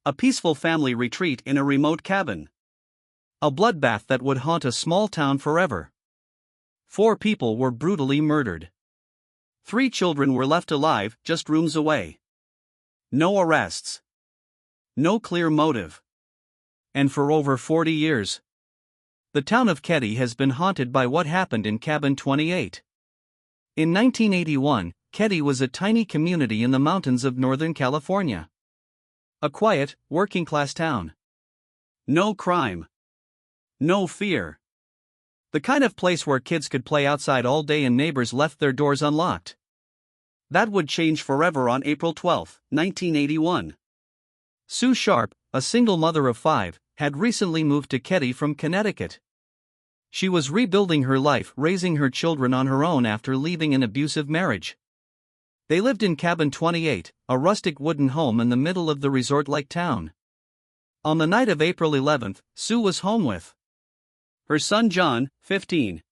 A peaceful family retreat in a remote cabin. A bloodbath that would haunt a small town forever. 4 people were brutally murdered. 3 children were left alive, just rooms away. No arrests. No clear motive. And for over 40 years, the town of Keddie has been haunted by what happened in Cabin 28. In 1981, Keddie was a tiny community in the mountains of Northern California. A quiet, working-class town. No crime. No fear. The kind of place where kids could play outside all day and neighbors left their doors unlocked. That would change forever on April 12, 1981. Sue Sharp, a single mother of 5, had recently moved to Keddie from Connecticut. She was rebuilding her life, raising her children on her own after leaving an abusive marriage. They lived in Cabin 28, a rustic wooden home in the middle of the resort-like town. On the night of April 11, Sue was home with her son John, 15.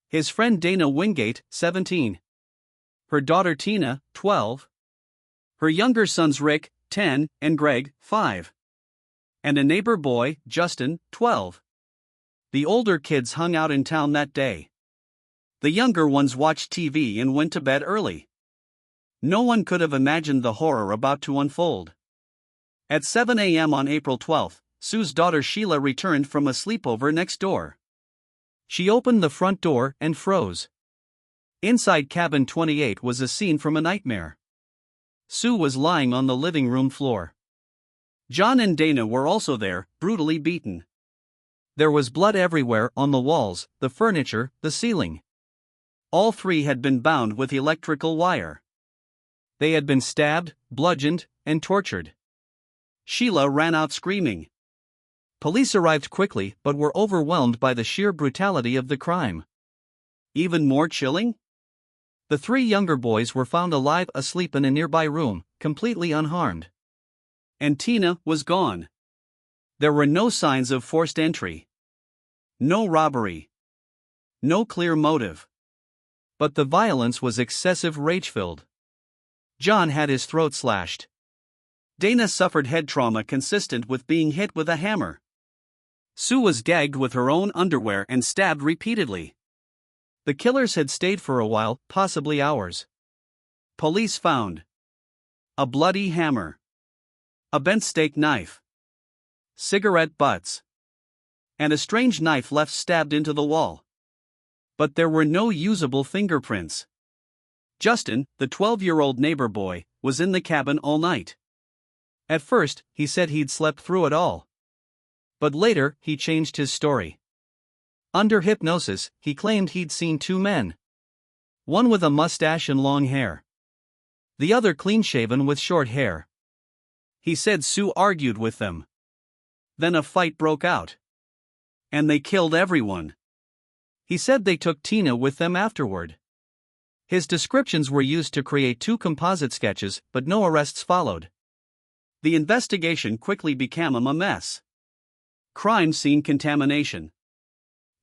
His friend Dana Wingate, 17. Her daughter Tina, 12. Her younger sons Rick, 10, and Greg, 5. And a neighbor boy, Justin, 12. The older kids hung out in town that day. The younger ones watched TV and went to bed early. No one could have imagined the horror about to unfold. At 7 a.m. on April 12, Sue's daughter Sheila returned from a sleepover next door. She opened the front door and froze. Inside Cabin 28 was a scene from a nightmare. Sue was lying on the living room floor. John and Dana were also there, brutally beaten. There was blood everywhere, on the walls, the furniture, the ceiling. All 3 had been bound with electrical wire. They had been stabbed, bludgeoned, and tortured. Sheila ran out screaming. Police arrived quickly but were overwhelmed by the sheer brutality of the crime. Even more chilling? The 3 younger boys were found alive asleep in a nearby room, completely unharmed. And Tina was gone. There were no signs of forced entry. No robbery. No clear motive. But the violence was excessive, rage-filled. John had his throat slashed. Dana suffered head trauma consistent with being hit with a hammer. Sue was gagged with her own underwear and stabbed repeatedly. The killers had stayed for a while, possibly hours. Police found a bloody hammer, a bent steak knife, cigarette butts, and a strange knife left stabbed into the wall. But there were no usable fingerprints. Justin, the 12-year-old neighbor boy, was in the cabin all night. At first, he said he'd slept through it all. But later, he changed his story. Under hypnosis, he claimed he'd seen 2 men. One with a mustache and long hair. The other clean-shaven with short hair. He said Sue argued with them. Then a fight broke out. And they killed everyone. He said they took Tina with them afterward. His descriptions were used to create 2 composite sketches, but no arrests followed. The investigation quickly became a mess. Crime scene contamination.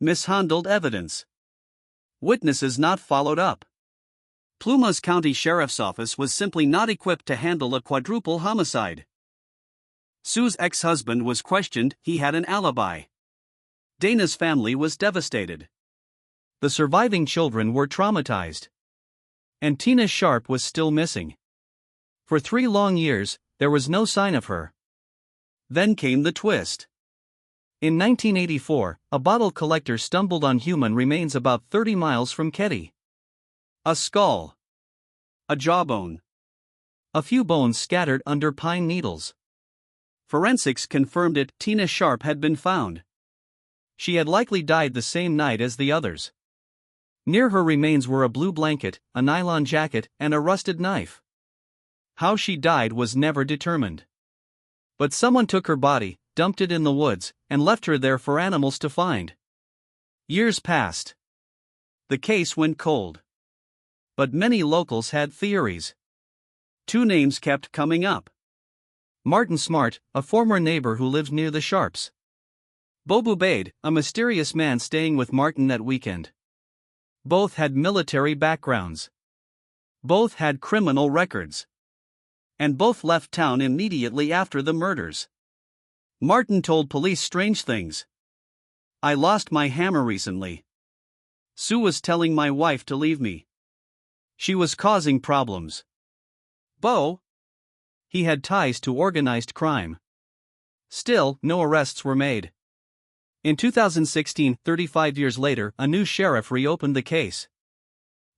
Mishandled evidence. Witnesses not followed up. Plumas County Sheriff's Office was simply not equipped to handle a quadruple homicide. Sue's ex-husband was questioned, he had an alibi. Dana's family was devastated. The surviving children were traumatized. And Tina Sharp was still missing. For 3 long years, there was no sign of her. Then came the twist. In 1984, a bottle collector stumbled on human remains about 30 miles from Keddie. A skull. A jawbone. A few bones scattered under pine needles. Forensics confirmed it, Tina Sharp had been found. She had likely died the same night as the others. Near her remains were a blue blanket, a nylon jacket, and a rusted knife. How she died was never determined. But someone took her body, dumped it in the woods, and left her there for animals to find. Years passed. The case went cold. But many locals had theories. 2 names kept coming up. Martin Smart, a former neighbor who lived near the Sharps. Bobu Bade, a mysterious man staying with Martin that weekend. Both had military backgrounds. Both had criminal records. and both left town immediately after the murders. Martin told police strange things. "I lost my hammer recently. Sue was telling my wife to leave me. She was causing problems." Bo? He had ties to organized crime. Still, no arrests were made. In 2016, 35 years later, a new sheriff reopened the case.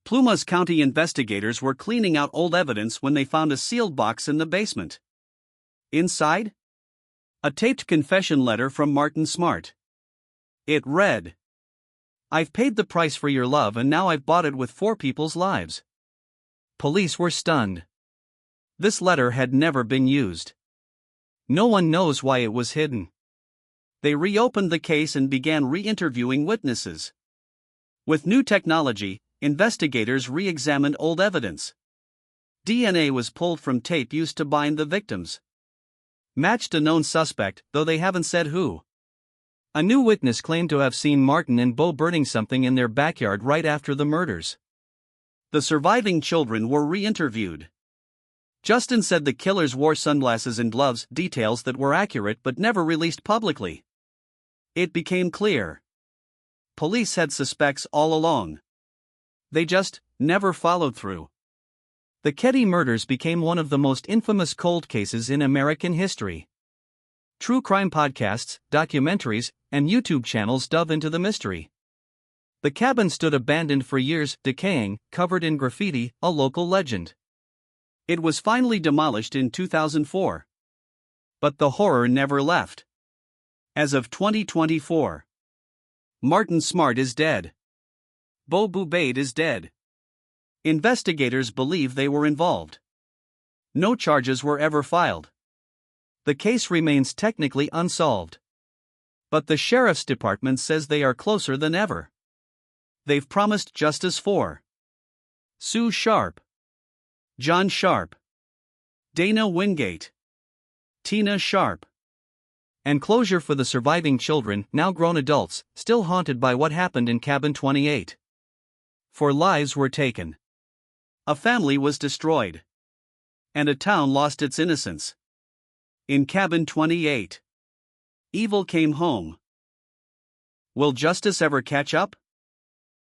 Plumas County investigators were cleaning out old evidence when they found a sealed box in the basement. Inside? A taped confession letter from Martin Smart. It read, "I've paid the price for your love and now I've bought it with 4 people's lives." Police were stunned. This letter had never been used. No one knows why it was hidden. They reopened the case and began re-interviewing witnesses. With new technology, investigators re-examined old evidence. DNA was pulled from tape used to bind the victims. Matched a known suspect, though they haven't said who. A new witness claimed to have seen Martin and Bo burning something in their backyard right after the murders. The surviving children were re-interviewed. Justin said the killers wore sunglasses and gloves, details that were accurate but never released publicly. It became clear. Police had suspects all along. They just never followed through. The Keddie murders became one of the most infamous cold cases in American history. True crime podcasts, documentaries, and YouTube channels dove into the mystery. The cabin stood abandoned for years, decaying, covered in graffiti, a local legend. It was finally demolished in 2004. But the horror never left. As of 2024, Martin Smart is dead. Bo Bubaid is dead. Investigators believe they were involved. No charges were ever filed. The case remains technically unsolved. But the sheriff's department says they are closer than ever. They've promised justice for Sue Sharp, John Sharp, Dana Wingate, Tina Sharp, and closure for the surviving children, now grown adults, still haunted by what happened in Cabin 28. 4 lives were taken. A family was destroyed. And a town lost its innocence. In Cabin 28, evil came home. Will justice ever catch up?